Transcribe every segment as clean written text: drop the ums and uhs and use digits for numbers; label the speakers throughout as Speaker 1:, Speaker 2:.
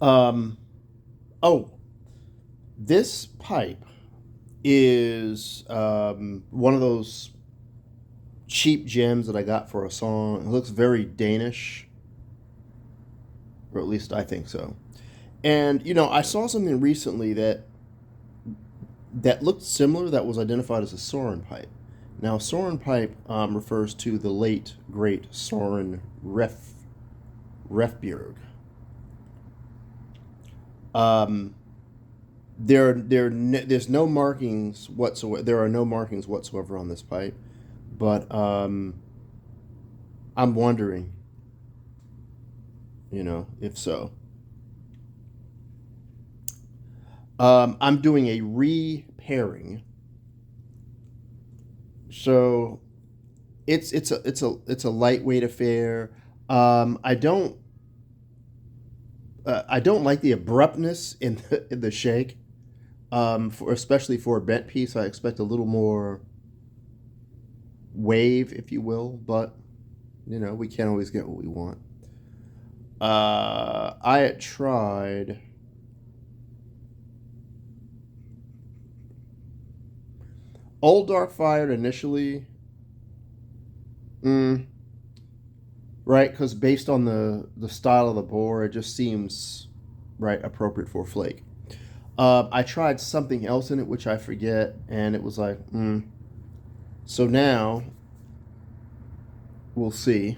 Speaker 1: Um, oh, this pipe is one of those cheap gems that I got for a song. It looks very Danish, or at least I think so. And I saw something recently that looked similar that was identified as a Soren pipe. Now, Soren pipe refers to the late great Soren Refbjerg. Um, there's no markings whatsoever. There are no markings whatsoever on this pipe, but I'm wondering, if so. I'm doing a repairing, so it's a lightweight affair. I don't like the abruptness in the shake. Especially for a bent piece, I expect a little more wave, if you will. But we can't always get what we want. I had tried Old Dark Fired initially, mm, right? Because based on the style of the bore, it just seems right appropriate for a flake. I tried something else in it, which I forget, and it was like, So now we'll see.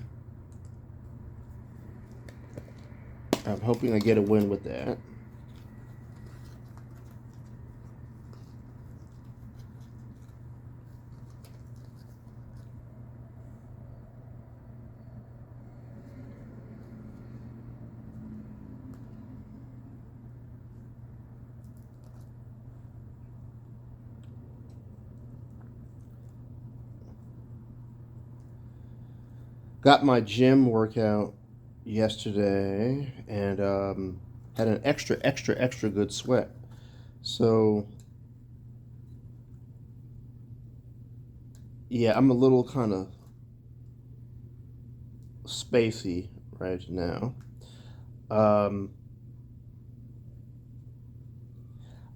Speaker 1: I'm hoping I get a win with that. Got my gym workout yesterday and had an extra good sweat. So, yeah, I'm a little kind of spacey right now. Um,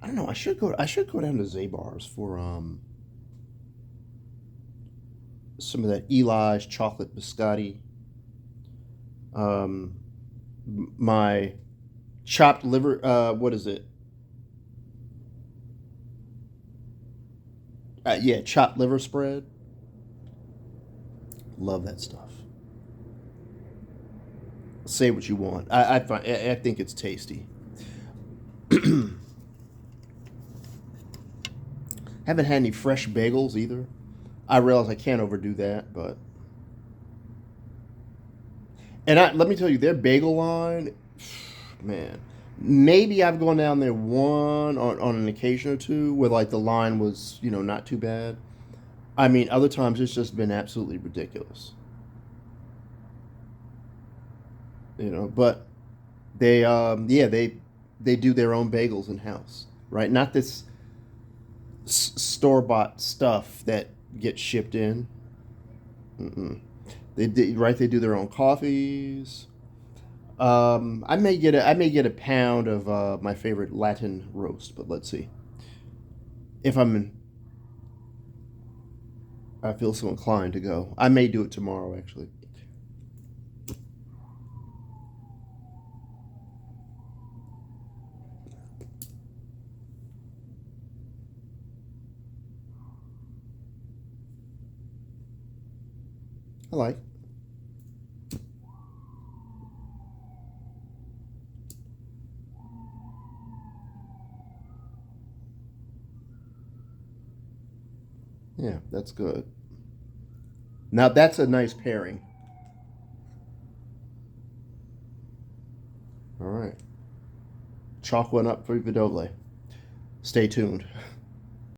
Speaker 1: I don't know. I should go down to Zabar's for some of that Eli's chocolate biscotti. Um, my chopped liver. What is it? Yeah, chopped liver spread. Love that stuff. Say what you want. I think it's tasty. Haven't had any fresh bagels either. I realize I can't overdo that, but let me tell you, their bagel line, man. Maybe I've gone down there on an occasion or two where like the line was not too bad. I mean, other times it's just been absolutely ridiculous. But they do their own bagels in house, right? Not this store bought stuff that gets shipped in. Mm-mm. Right. They do their own coffees. I may get a pound of my favorite Latin roast, but let's see if I feel so inclined to go. I may do it tomorrow, actually. I like. Yeah, that's good. Now that's a nice pairing. All right, chalk one up for Vidole. Stay tuned.